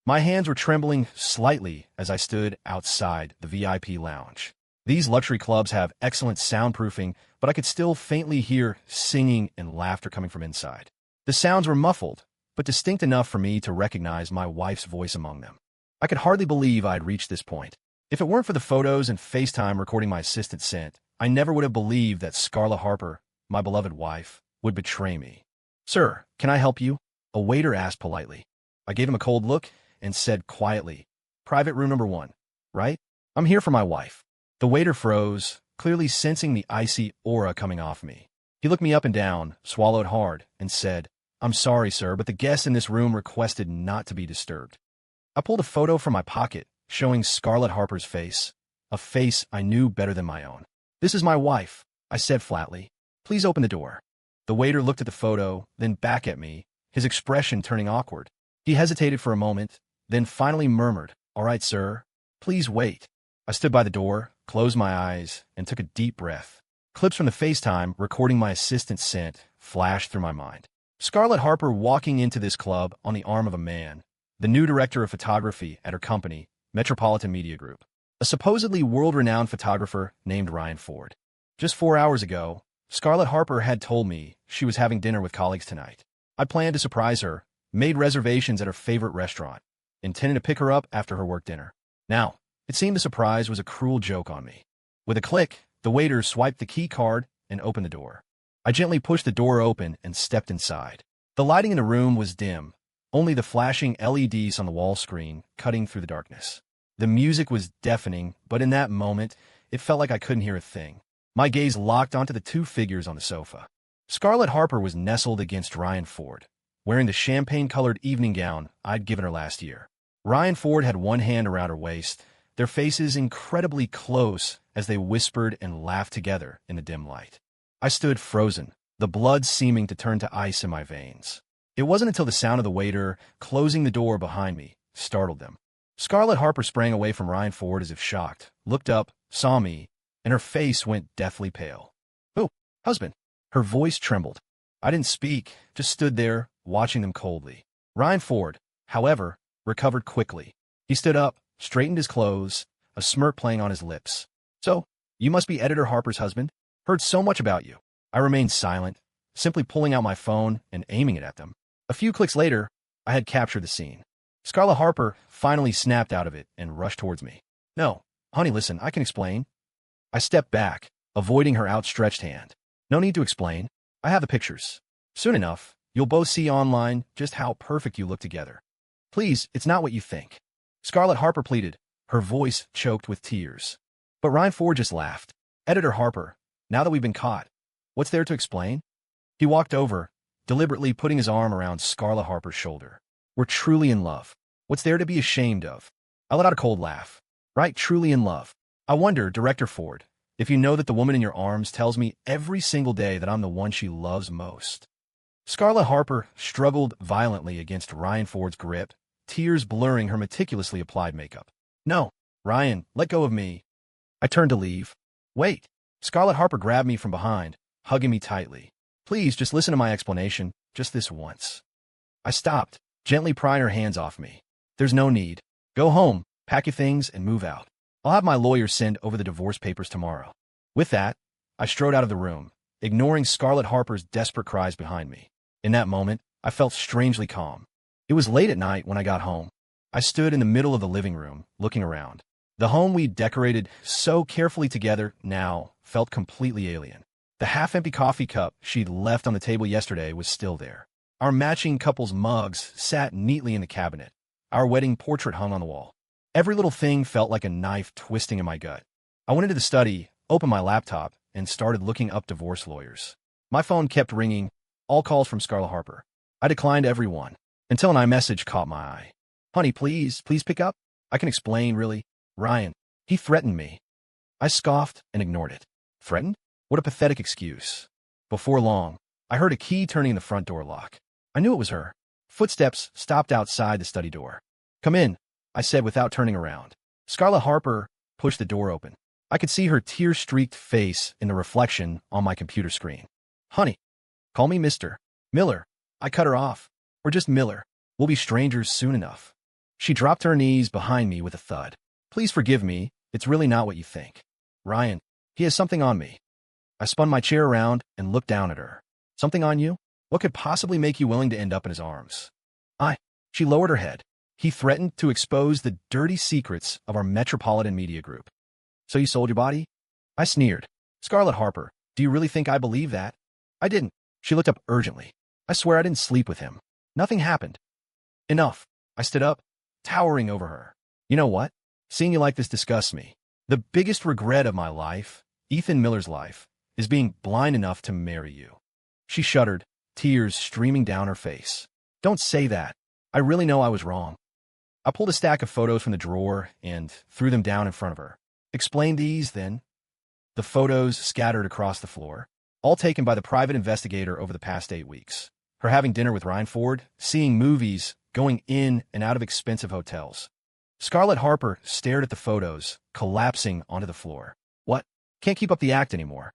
My hands were trembling slightly as I stood outside the VIP lounge. These luxury clubs have excellent soundproofing, but I could still faintly hear singing and laughter coming from inside. The sounds were muffled, but distinct enough for me to recognize my wife's voice among them. I could hardly believe I had reached this point. If it weren't for the photos and FaceTime recording my assistant sent, I never would have believed that Scarlett Harper, my beloved wife, would betray me. "Sir, can I help you?" a waiter asked politely. I gave him a cold look and said quietly, "Private room number 1, right? I'm here for my wife." The waiter froze, clearly sensing the icy aura coming off me. He looked me up and down, swallowed hard, and said, "I'm sorry, sir, but the guests in this room requested not to be disturbed." I pulled a photo from my pocket, showing Scarlett Harper's face, a face I knew better than my own. "This is my wife," I said flatly. "Please open the door." The waiter looked at the photo, then back at me, his expression turning awkward. He hesitated for a moment, then finally murmured, "All right, sir. Please wait." I stood by the door, closed my eyes, and took a deep breath. Clips from the FaceTime recording my assistant sent flashed through my mind. Scarlett Harper walking into this club on the arm of a man, the new director of photography at her company, Metropolitan Media Group, a supposedly world-renowned photographer named Ryan Ford. Just 4 hours ago, Scarlett Harper had told me she was having dinner with colleagues tonight. I planned to surprise her, made reservations at her favorite restaurant, intending to pick her up after her work dinner. Now, it seemed the surprise was a cruel joke on me. With a click, the waiter swiped the key card and opened the door. I gently pushed the door open and stepped inside. The lighting in the room was dim, only the flashing LEDs on the wall screen cutting through the darkness. The music was deafening, but in that moment, it felt like I couldn't hear a thing. My gaze locked onto the two figures on the sofa. Scarlett Harper was nestled against Ryan Ford, wearing the champagne-colored evening gown I'd given her last year. Ryan Ford had one hand around her waist, their faces incredibly close as they whispered and laughed together in the dim light. I stood frozen, the blood seeming to turn to ice in my veins. It wasn't until the sound of the waiter closing the door behind me startled them. Scarlett Harper sprang away from Ryan Ford as if shocked, looked up, saw me, and her face went deathly pale. "Oh, husband." Her voice trembled. I didn't speak, just stood there, watching them coldly. Ryan Ford, however, recovered quickly. He stood up, straightened his clothes, a smirk playing on his lips. "So, you must be Editor Harper's husband? Heard so much about you." I remained silent, simply pulling out my phone and aiming it at them. A few clicks later, I had captured the scene. Scarlett Harper finally snapped out of it and rushed towards me. "No, honey, listen, I can explain." I stepped back, avoiding her outstretched hand. "No need to explain. I have the pictures. Soon enough, you'll both see online just how perfect you look together. Please, it's not what you think." Scarlett Harper pleaded, her voice choked with tears. But Ryan Ford just laughed. "Editor Harper, now that we've been caught, what's there to explain?" He walked over, deliberately putting his arm around Scarlett Harper's shoulder. "We're truly in love. What's there to be ashamed of?" I let out a cold laugh. "Right, truly in love. I wonder, Director Ford, if you know that the woman in your arms tells me every single day that I'm the one she loves most." Scarlett Harper struggled violently against Ryan Ford's grip, tears blurring her meticulously applied makeup. "No, Ryan, let go of me." I turned to leave. "Wait." Scarlett Harper grabbed me from behind, hugging me tightly. "Please, just listen to my explanation, just this once." I stopped, gently prying her hands off me. "There's no need. Go home, pack your things, and move out. I'll have my lawyer send over the divorce papers tomorrow." With that, I strode out of the room, ignoring Scarlett Harper's desperate cries behind me. In that moment, I felt strangely calm. It was late at night when I got home. I stood in the middle of the living room, looking around. The home we'd decorated so carefully together now felt completely alien. The half-empty coffee cup she'd left on the table yesterday was still there. Our matching couple's mugs sat neatly in the cabinet. Our wedding portrait hung on the wall. Every little thing felt like a knife twisting in my gut. I went into the study, opened my laptop, and started looking up divorce lawyers. My phone kept ringing, all calls from Scarlett Harper. I declined every one, until an iMessage caught my eye. "Honey, please pick up. I can explain, really. Ryan, he threatened me." I scoffed and ignored it. Threatened? What a pathetic excuse. Before long, I heard a key turning in the front door lock. I knew it was her. Footsteps stopped outside the study door. "Come in," I said without turning around. Scarlett Harper pushed the door open. I could see her tear-streaked face in the reflection on my computer screen. "Honey, call me Mr. Miller." I cut her off. "We're just Miller. We'll be strangers soon enough." She dropped to her knees behind me with a thud. Please forgive me, it's really not what you think. Ryan, he has something on me. I spun my chair around and looked down at her. Something on you? What could possibly make you willing to end up in his arms? She lowered her head. He threatened to expose the dirty secrets of our Metropolitan Media Group. So you sold your body? I sneered. Scarlett Harper, do you really think I believe that? I didn't. She looked up urgently. I swear I didn't sleep with him. Nothing happened. Enough. I stood up, towering over her. You know what? Seeing you like this disgusts me. The biggest regret of my life, Ethan Miller's life, is being blind enough to marry you. She shuddered, tears streaming down her face. Don't say that. I really know I was wrong. I pulled a stack of photos from the drawer and threw them down in front of her. Explain these, then. The photos scattered across the floor, all taken by the private investigator over the past 8 weeks. Her having dinner with Ryan Ford, seeing movies, going in and out of expensive hotels. Scarlett Harper stared at the photos, collapsing onto the floor. What? Can't keep up the act anymore.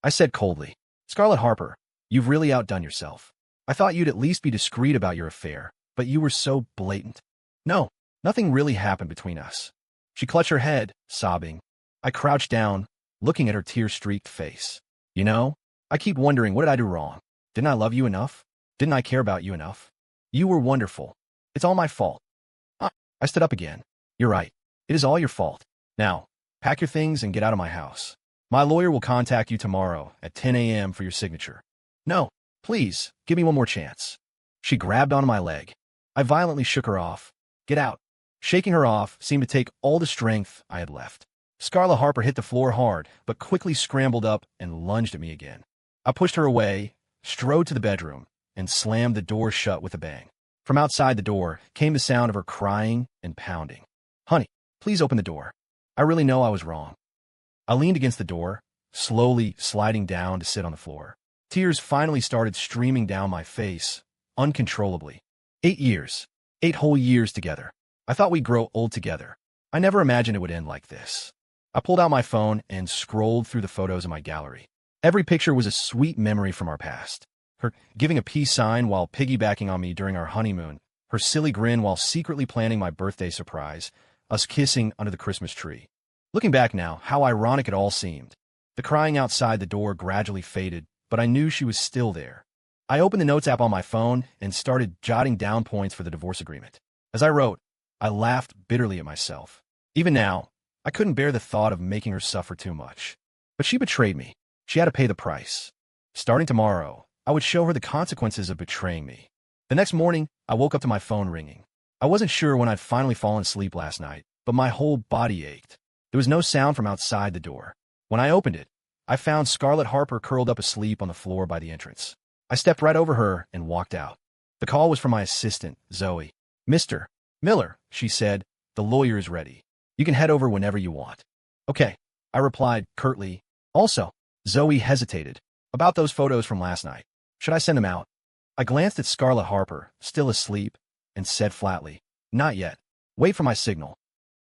I said coldly. Scarlett Harper, you've really outdone yourself. I thought you'd at least be discreet about your affair, but you were so blatant. No, nothing really happened between us. She clutched her head, sobbing. I crouched down, looking at her tear-streaked face. You know, I keep wondering, what did I do wrong? Didn't I love you enough? Didn't I care about you enough? You were wonderful. It's all my fault. I stood up again. You're right. It is all your fault. Now, pack your things and get out of my house. My lawyer will contact you tomorrow at 10 a.m. for your signature. No, please, give me one more chance. She grabbed onto my leg. I violently shook her off. Get out. Shaking her off seemed to take all the strength I had left. Scarlett Harper hit the floor hard, but quickly scrambled up and lunged at me again. I pushed her away, strode to the bedroom, and slammed the door shut with a bang. From outside the door came the sound of her crying and pounding. Honey, please open the door. I really know I was wrong. I leaned against the door, slowly sliding down to sit on the floor. Tears finally started streaming down my face, uncontrollably. 8 years. 8 whole years together. I thought we'd grow old together. I never imagined it would end like this. I pulled out my phone and scrolled through the photos in my gallery. Every picture was a sweet memory from our past. Her giving a peace sign while piggybacking on me during our honeymoon, her silly grin while secretly planning my birthday surprise, us kissing under the Christmas tree. Looking back now, how ironic it all seemed. The crying outside the door gradually faded, but I knew she was still there. I opened the notes app on my phone and started jotting down points for the divorce agreement. As I wrote, I laughed bitterly at myself. Even now, I couldn't bear the thought of making her suffer too much. But she betrayed me. She had to pay the price. Starting tomorrow, I would show her the consequences of betraying me. The next morning, I woke up to my phone ringing. I wasn't sure when I'd finally fallen asleep last night, but my whole body ached. There was no sound from outside the door. When I opened it, I found Scarlett Harper curled up asleep on the floor by the entrance. I stepped right over her and walked out. The call was from my assistant, Zoe. Mr. Miller, she said, the lawyer is ready. You can head over whenever you want. Okay, I replied curtly. Also, Zoe hesitated. About those photos from last night. Should I send them out? I glanced at Scarlett Harper, still asleep, and said flatly, not yet. Wait for my signal.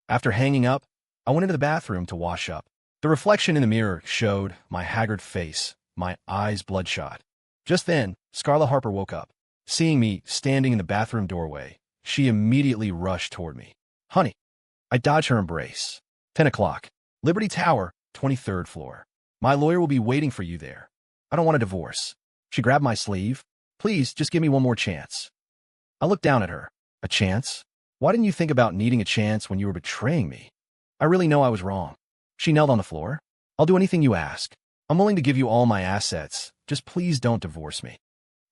After hanging up, I went into the bathroom to wash up. The reflection in the mirror showed my haggard face, my eyes bloodshot. Just then, Scarlett Harper woke up. Seeing me standing in the bathroom doorway, she immediately rushed toward me. Honey. I dodged her embrace. 10 o'clock. Liberty Tower, 23rd floor. My lawyer will be waiting for you there. I don't want a divorce. She grabbed my sleeve. Please, just give me one more chance. I looked down at her. A chance? Why didn't you think about needing a chance when you were betraying me? I really know I was wrong. She knelt on the floor. I'll do anything you ask. I'm willing to give you all my assets. Just please don't divorce me.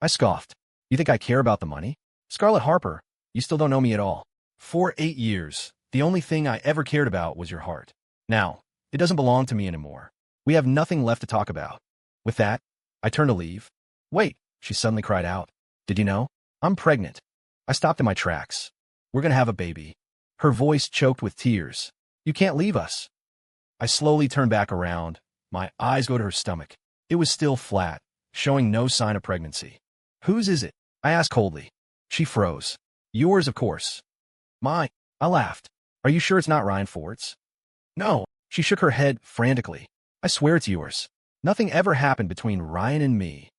I scoffed. You think I care about the money? Scarlett Harper, you still don't know me at all. For 8 years, the only thing I ever cared about was your heart. Now, it doesn't belong to me anymore. We have nothing left to talk about. With that, I turned to leave. Wait, she suddenly cried out. Did you know? I'm pregnant. I stopped in my tracks. We're gonna have a baby. Her voice choked with tears. You can't leave us. I slowly turned back around. My eyes go to her stomach. It was still flat, showing no sign of pregnancy. Whose is it? I asked coldly. She froze. Yours, of course. Mine. I laughed. Are you sure it's not Ryan Ford's? No. She shook her head frantically. I swear it's yours. Nothing ever happened between Ryan and me.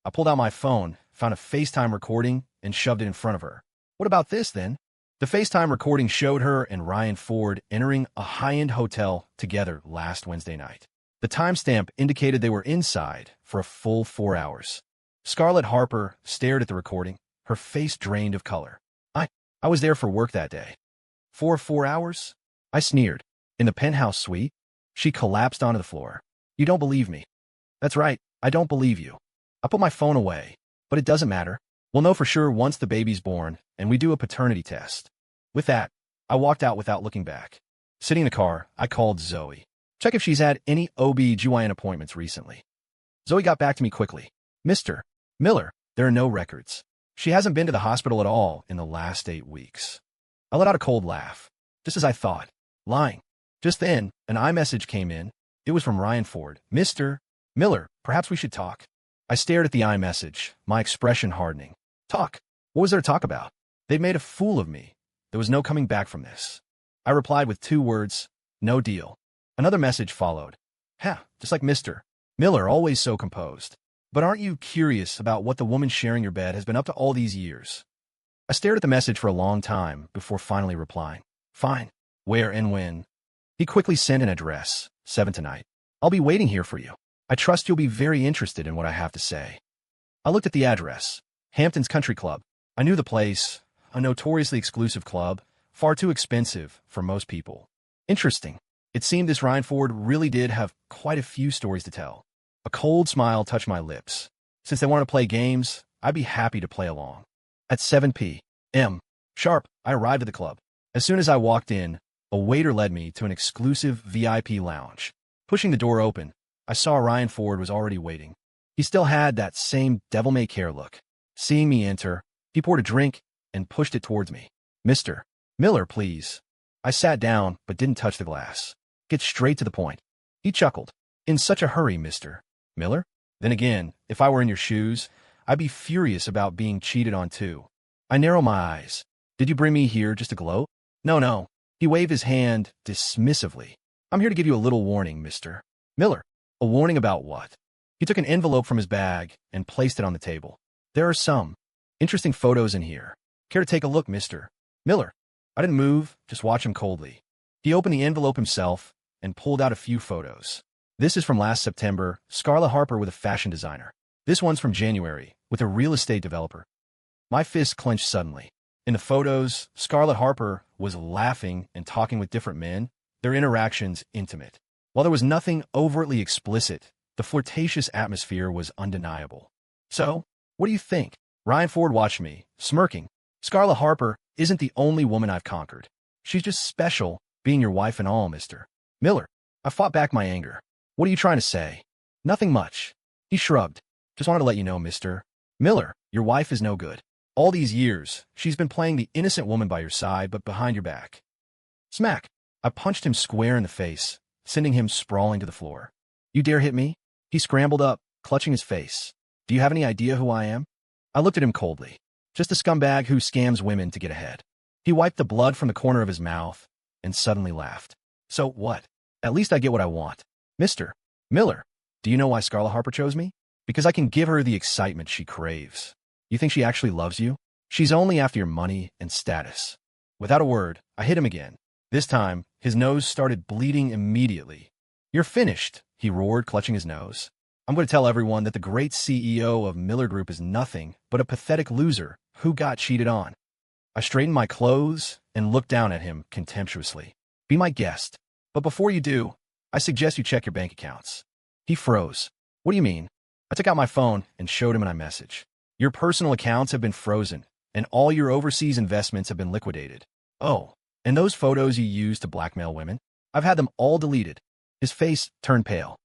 I pulled out my phone, found a FaceTime recording, and shoved it in front of her. What about this, then? The FaceTime recording showed her and Ryan Ford entering a high-end hotel together last Wednesday night. The timestamp indicated they were inside for a full 4 hours. Scarlett Harper stared at the recording, her face drained of color. I was there for work that day. For 4 hours? I sneered. In the penthouse suite? She collapsed onto the floor. You don't believe me. That's right, I don't believe you. I put my phone away, but it doesn't matter. We'll know for sure once the baby's born and we do a paternity test. With that, I walked out without looking back. Sitting in the car, I called Zoe. Check if she's had any OB/GYN appointments recently. Zoe got back to me quickly. Mr. Miller, there are no records. She hasn't been to the hospital at all in the last 8 weeks. I let out a cold laugh. Just as I thought. Lying. Just then, an iMessage came in. It was from Ryan Ford. Mr. Miller, perhaps we should talk. I stared at the iMessage, my expression hardening. Talk? What was there to talk about? They'd made a fool of me. There was no coming back from this. I replied with 2 words, no deal. Another message followed. Just like Mr. Miller, always so composed. But aren't you curious about what the woman sharing your bed has been up to all these years? I stared at the message for a long time before finally replying. Fine. Where and when? He quickly sent an address, 7 tonight. I'll be waiting here for you. I trust you'll be very interested in what I have to say. I looked at the address. Hampton's Country Club. I knew the place. A notoriously exclusive club. Far too expensive for most people. Interesting. It seemed this Ryan Ford really did have quite a few stories to tell. A cold smile touched my lips. Since they want to play games, I'd be happy to play along. At 7 p.m. sharp, I arrived at the club. As soon as I walked in, a waiter led me to an exclusive VIP lounge. Pushing the door open, I saw Ryan Ford was already waiting. He still had that same devil-may-care look. Seeing me enter, he poured a drink and pushed it towards me. Mr. Miller, please. I sat down but didn't touch the glass. Get straight to the point. He chuckled. In such a hurry, Mr. Miller? Then again, if I were in your shoes, I'd be furious about being cheated on too. I narrowed my eyes. Did you bring me here just to gloat? No. He waved his hand dismissively. I'm here to give you a little warning, Mr. Miller. A warning about what? He took an envelope from his bag and placed it on the table. There are some interesting photos in here. Care to take a look, Mr. Miller? I didn't move, just watch him coldly. He opened the envelope himself and pulled out a few photos. This is from last September, Scarlett Harper with a fashion designer. This one's from January, with a real estate developer. My fist clenched suddenly. In the photos, Scarlett Harper was laughing and talking with different men, their interactions intimate. While there was nothing overtly explicit, the flirtatious atmosphere was undeniable. So, what do you think? Ryan Ford watched me, smirking. Scarlett Harper isn't the only woman I've conquered. She's just special, being your wife and all, Mr. Miller. I fought back my anger. What are you trying to say? Nothing much. He shrugged. Just wanted to let you know, Mr. Miller, your wife is no good. All these years, she's been playing the innocent woman by your side, but behind your back. Smack. I punched him square in the face, sending him sprawling to the floor. You dare hit me? He scrambled up, clutching his face. Do you have any idea who I am? I looked at him coldly. Just a scumbag who scams women to get ahead. He wiped the blood from the corner of his mouth and suddenly laughed. So what? At least I get what I want. Mr. Miller, do you know why Scarlett Harper chose me? Because I can give her the excitement she craves. You think she actually loves you? She's only after your money and status. Without a word, I hit him again. This time, his nose started bleeding immediately. You're finished, he roared, clutching his nose. I'm going to tell everyone that the great CEO of Miller Group is nothing but a pathetic loser who got cheated on. I straightened my clothes and looked down at him contemptuously. Be my guest. But before you do, I suggest you check your bank accounts. He froze. What do you mean? I took out my phone and showed him my message. Your personal accounts have been frozen, and all your overseas investments have been liquidated. Oh, and those photos you used to blackmail women? I've had them all deleted. His face turned pale.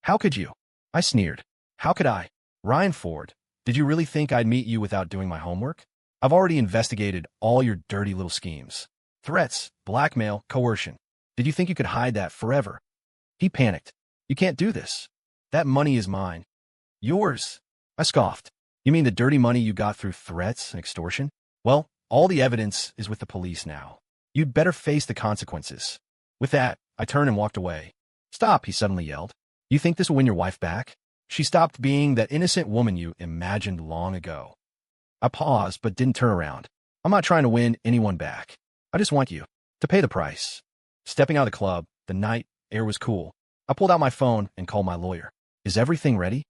How could you? I sneered. How could I? Ryan Ford, did you really think I'd meet you without doing my homework? I've already investigated all your dirty little schemes. Threats, blackmail, coercion. Did you think you could hide that forever? He panicked. You can't do this. That money is mine. Yours. I scoffed. You mean the dirty money you got through threats and extortion? Well, all the evidence is with the police now. You'd better face the consequences. With that, I turned and walked away. Stop, he suddenly yelled. You think this will win your wife back? She stopped being that innocent woman you imagined long ago. I paused but didn't turn around. I'm not trying to win anyone back. I just want you to pay the price. Stepping out of the club, the night air was cool. I pulled out my phone and called my lawyer. Is everything ready?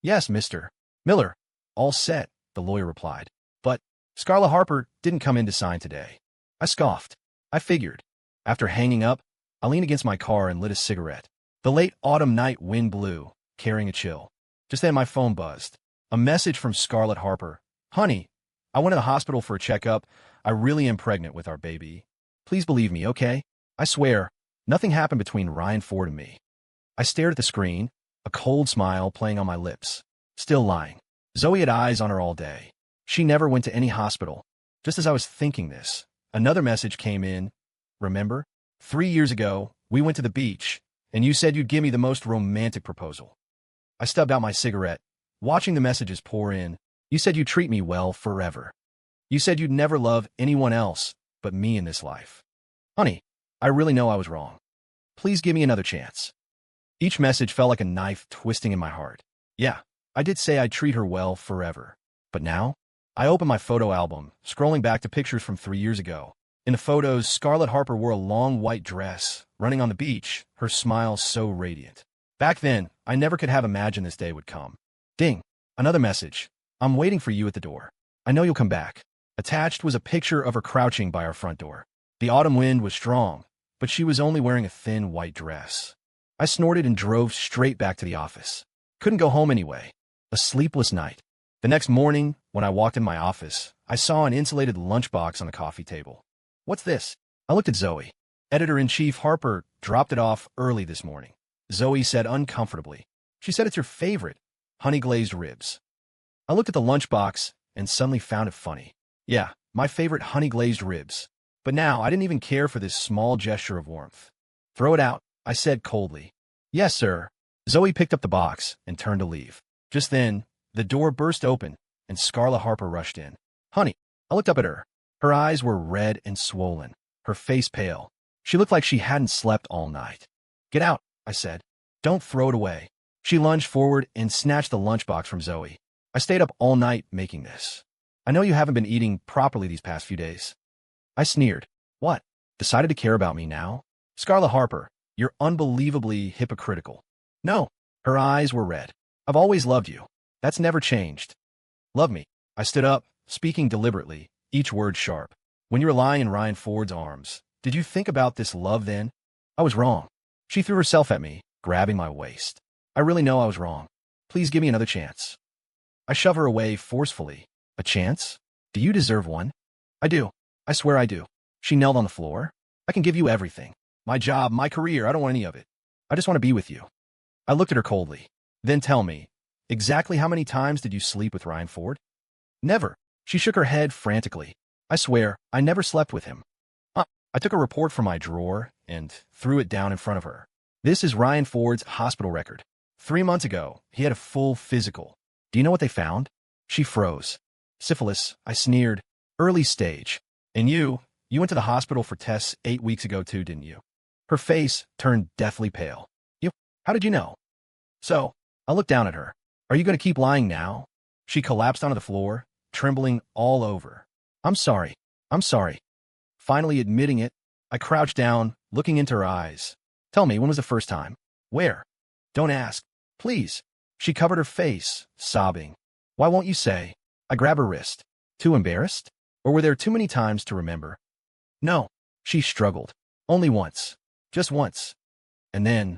Yes, Mr. Miller. All set, the lawyer replied. But Scarlett Harper didn't come in to sign today. I scoffed. I figured. After hanging up, I leaned against my car and lit a cigarette. The late autumn night wind blew, carrying a chill. Just then my phone buzzed. A message from Scarlett Harper. Honey, I went to the hospital for a checkup. I really am pregnant with our baby. Please believe me, okay? I swear, nothing happened between Ryan Ford and me. I stared at the screen, a cold smile playing on my lips. Still lying. Zoe had eyes on her all day. She never went to any hospital. Just as I was thinking this, another message came in. Remember? 3 years ago, we went to the beach, and you said you'd give me the most romantic proposal. I stubbed out my cigarette, watching the messages pour in. You said you'd treat me well forever. You said you'd never love anyone else but me in this life. Honey, I really know I was wrong. Please give me another chance. Each message felt like a knife twisting in my heart. Yeah, I did say I'd treat her well forever. But now, I opened my photo album, scrolling back to pictures from 3 years ago. In the photos, Scarlett Harper wore a long white dress, running on the beach, her smile so radiant. Back then, I never could have imagined this day would come. Ding! Another message. I'm waiting for you at the door. I know you'll come back. Attached was a picture of her crouching by our front door. The autumn wind was strong, but she was only wearing a thin white dress. I snorted and drove straight back to the office. Couldn't go home anyway. A sleepless night. The next morning, when I walked in my office, I saw an insulated lunchbox on the coffee table. What's this? I looked at Zoe. Editor-in-Chief Harper dropped it off early this morning. Zoe said uncomfortably. She said it's her favorite, honey-glazed ribs. I looked at the lunchbox and suddenly found it funny. Yeah, my favorite honey-glazed ribs. But now I didn't even care for this small gesture of warmth. Throw it out, I said coldly. Yes, sir. Zoe picked up the box and turned to leave. Just then, the door burst open and Scarlett Harper rushed in. Honey, I looked up at her. Her eyes were red and swollen, her face pale. She looked like she hadn't slept all night. Get out, I said. Don't throw it away. She lunged forward and snatched the lunchbox from Zoe. I stayed up all night making this. I know you haven't been eating properly these past few days. I sneered. What? Decided to care about me now? Scarlett Harper, you're unbelievably hypocritical. No. Her eyes were red. I've always loved you. That's never changed. Love me. I stood up, speaking deliberately, each word sharp. When you were lying in Ryan Ford's arms, did you think about this love then? I was wrong. She threw herself at me, grabbing my waist. I really know I was wrong. Please give me another chance. I shove her away forcefully. A chance? Do you deserve one? I do. I swear I do. She knelt on the floor. I can give you everything. My job, my career, I don't want any of it. I just want to be with you. I looked at her coldly. Then tell me, exactly how many times did you sleep with Ryan Ford? Never. She shook her head frantically. I swear, I never slept with him. I took a report from my drawer and threw it down in front of her. This is Ryan Ford's hospital record. 3 months ago, he had a full physical. Do you know what they found? She froze. Syphilis, I sneered. Early stage. And you went to the hospital for tests 8 weeks ago too, didn't you? Her face turned deathly pale. How did you know? So, I looked down at her. Are you going to keep lying now? She collapsed onto the floor, trembling all over. I'm sorry. I'm sorry. Finally admitting it, I crouched down, looking into her eyes. Tell me, when was the first time? Where? Don't ask. Please. She covered her face, sobbing. Why won't you say? I grabbed her wrist. Too embarrassed? Or were there too many times to remember? No. She struggled. Only once. Just once. And then,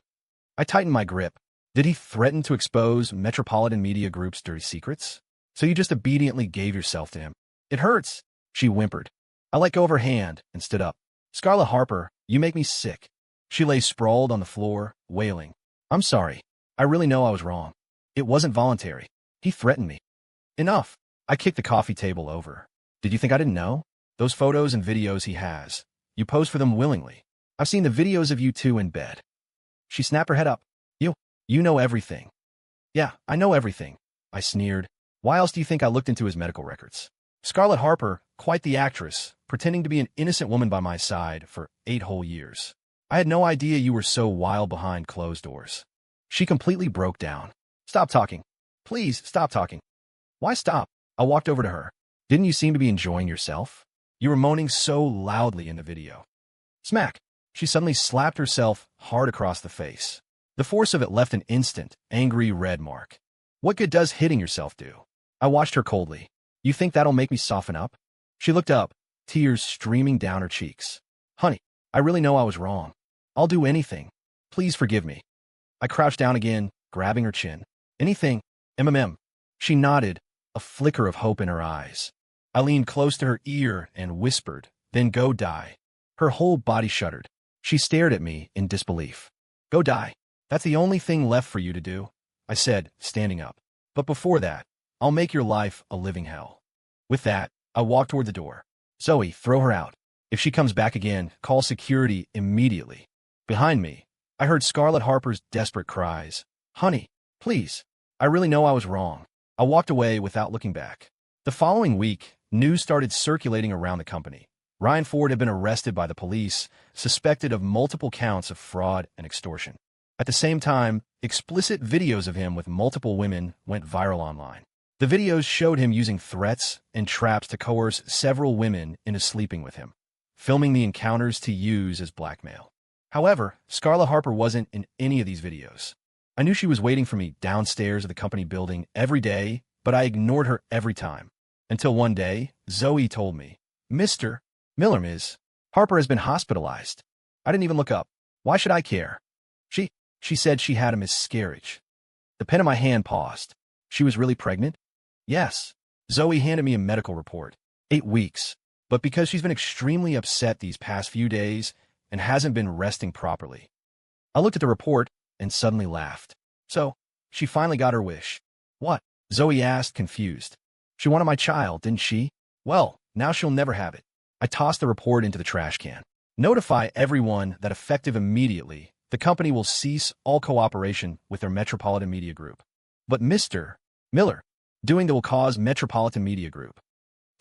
I tightened my grip. Did he threaten to expose Metropolitan Media Group's dirty secrets? So you just obediently gave yourself to him. It hurts, she whimpered. I let go of her hand and stood up. Scarlett Harper, you make me sick. She lay sprawled on the floor, wailing. I'm sorry. I really know I was wrong. It wasn't voluntary. He threatened me. Enough. I kicked the coffee table over. Did you think I didn't know? Those photos and videos he has. You pose for them willingly. I've seen the videos of you two in bed. She snapped her head up. You know everything. Yeah, I know everything. I sneered. Why else do you think I looked into his medical records? Scarlett Harper, quite the actress, pretending to be an innocent woman by my side for 8 whole years. I had no idea you were so wild behind closed doors. She completely broke down. Stop talking. Please, stop talking. Why stop? I walked over to her. Didn't you seem to be enjoying yourself? You were moaning so loudly in the video. Smack! She suddenly slapped herself hard across the face. The force of it left an instant, angry red mark. What good does hitting yourself do? I watched her coldly. You think that'll make me soften up? She looked up, tears streaming down her cheeks. Honey, I really know I was wrong. I'll do anything. Please forgive me. I crouched down again, grabbing her chin. Anything, MMM. She nodded, a flicker of hope in her eyes. I leaned close to her ear and whispered, then go die. Her whole body shuddered. She stared at me in disbelief. Go die. That's the only thing left for you to do, I said, standing up. But before that, I'll make your life a living hell. With that, I walked toward the door. Zoe, throw her out. If she comes back again, call security immediately. Behind me, I heard Scarlett Harper's desperate cries. Honey, please. I really know I was wrong. I walked away without looking back. The following week, news started circulating around the company. Ryan Ford had been arrested by the police, suspected of multiple counts of fraud and extortion. At the same time, explicit videos of him with multiple women went viral online. The videos showed him using threats and traps to coerce several women into sleeping with him, filming the encounters to use as blackmail. However, Scarlett Harper wasn't in any of these videos. I knew she was waiting for me downstairs of the company building every day, but I ignored her every time. Until one day, Zoe told me, Mr. Miller, Ms. Harper has been hospitalized. I didn't even look up. Why should I care? She said she had a miscarriage. The pen in my hand paused. She was really pregnant? Yes. Zoe handed me a medical report. 8 weeks. But because she's been extremely upset these past few days and hasn't been resting properly. I looked at the report and suddenly laughed. So, she finally got her wish. What? Zoe asked, confused. She wanted my child, didn't she? Well, now she'll never have it. I tossed the report into the trash can. Notify everyone that effective immediately, the company will cease all cooperation with their Metropolitan Media Group. But Mr. Miller, doing that will cause Metropolitan Media Group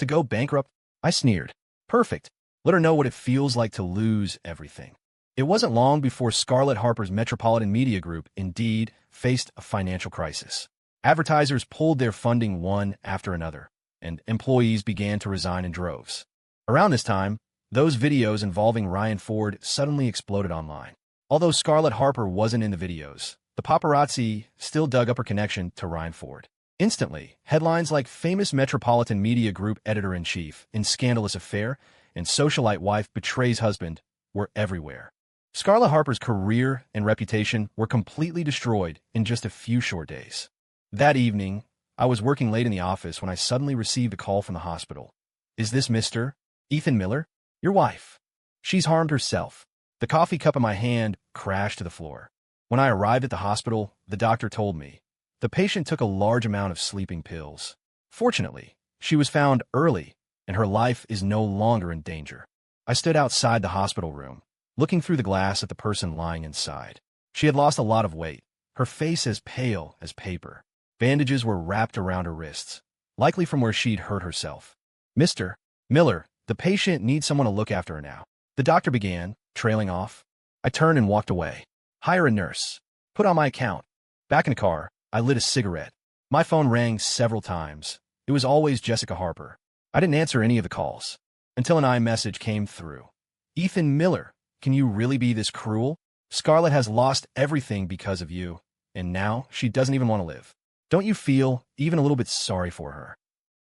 to go bankrupt? I sneered. Perfect. Let her know what it feels like to lose everything. It wasn't long before Scarlett Harper's Metropolitan Media Group indeed faced a financial crisis. Advertisers pulled their funding one after another, and employees began to resign in droves. Around this time, those videos involving Ryan Ford suddenly exploded online. Although Scarlett Harper wasn't in the videos, the paparazzi still dug up her connection to Ryan Ford. Instantly, headlines like famous Metropolitan Media Group editor-in-chief in scandalous affair and socialite wife betrays husband were everywhere. Scarlett Harper's career and reputation were completely destroyed in just a few short days. That evening, I was working late in the office when I suddenly received a call from the hospital. Is this Mr. Ethan Miller? Your wife. She's harmed herself. The coffee cup in my hand crashed to the floor. When I arrived at the hospital, the doctor told me the patient took a large amount of sleeping pills. Fortunately, she was found early, and her life is no longer in danger. I stood outside the hospital room, looking through the glass at the person lying inside. She had lost a lot of weight, her face as pale as paper. Bandages were wrapped around her wrists, likely from where she'd hurt herself. Mr. Miller, the patient needs someone to look after her now. The doctor began, trailing off. I turned and walked away. Hire a nurse. Put on my account. Back in the car, I lit a cigarette. My phone rang several times. It was always Jessica Harper. I didn't answer any of the calls, until an iMessage came through. Ethan Miller, can you really be this cruel? Scarlett has lost everything because of you, and now she doesn't even want to live. Don't you feel even a little bit sorry for her?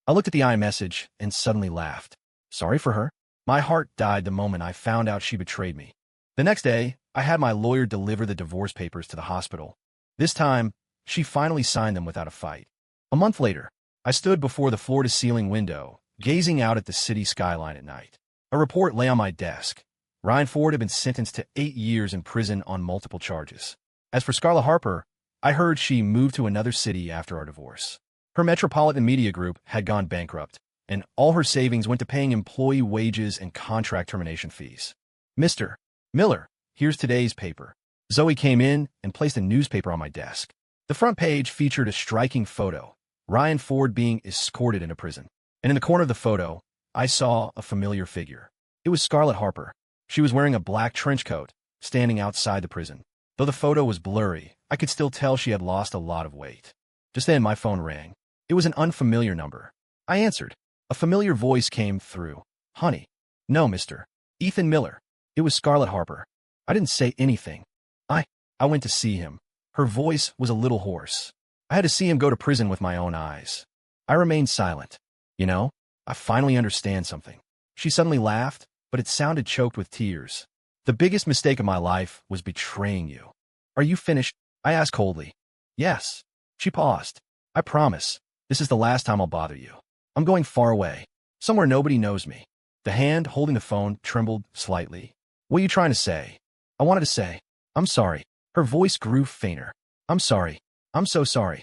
I looked at the iMessage and suddenly laughed. Sorry for her? My heart died the moment I found out she betrayed me. The next day, I had my lawyer deliver the divorce papers to the hospital. This time, she finally signed them without a fight. A month later, I stood before the floor-to-ceiling window, gazing out at the city skyline at night. A report lay on my desk. Ryan Ford had been sentenced to 8 years in prison on multiple charges. As for Scarlett Harper, I heard she moved to another city after our divorce. Her Metropolitan Media Group had gone bankrupt, and all her savings went to paying employee wages and contract termination fees. Mr. Miller, here's today's paper. Zoe came in and placed a newspaper on my desk. The front page featured a striking photo, Ryan Ford being escorted into prison. And in the corner of the photo, I saw a familiar figure. It was Scarlett Harper. She was wearing a black trench coat, standing outside the prison. Though the photo was blurry, I could still tell she had lost a lot of weight. Just then, my phone rang. It was an unfamiliar number. I answered. A familiar voice came through. Honey. No, Mr. Ethan Miller. It was Scarlett Harper. I didn't say anything. I went to see him. Her voice was a little hoarse. I had to see him go to prison with my own eyes. I remained silent. You know, I finally understand something. She suddenly laughed, but it sounded choked with tears. The biggest mistake of my life was betraying you. Are you finished? I asked coldly. Yes. She paused. I promise. This is the last time I'll bother you. I'm going far away. Somewhere nobody knows me. The hand holding the phone trembled slightly. What are you trying to say? I wanted to say, I'm sorry. Her voice grew fainter. I'm sorry. I'm so sorry.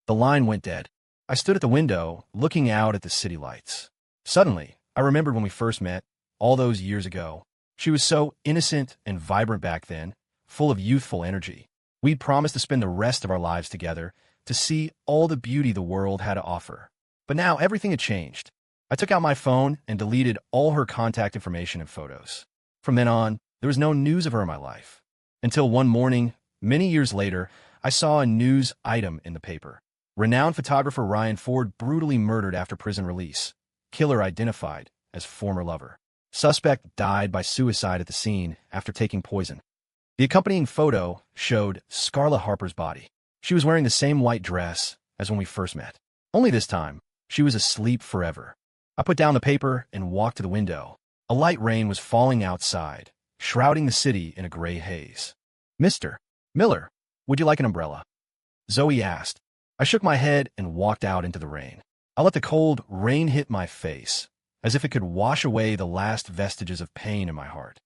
The line went dead. I stood at the window, looking out at the city lights. Suddenly, I remembered when we first met, all those years ago. She was so innocent and vibrant back then, full of youthful energy. We'd promised to spend the rest of our lives together, to see all the beauty the world had to offer. But now everything had changed. I took out my phone and deleted all her contact information and photos. From then on, there was no news of her in my life. Until one morning, many years later, I saw a news item in the paper. Renowned photographer Ryan Ford brutally murdered after prison release. Killer identified as former lover. Suspect died by suicide at the scene after taking poison. The accompanying photo showed Scarlett Harper's body. She was wearing the same white dress as when we first met. Only this time, she was asleep forever. I put down the paper and walked to the window. A light rain was falling outside, shrouding the city in a gray haze. Mr. Miller, would you like an umbrella? Zoe asked. I shook my head and walked out into the rain. I let the cold rain hit my face, as if it could wash away the last vestiges of pain in my heart.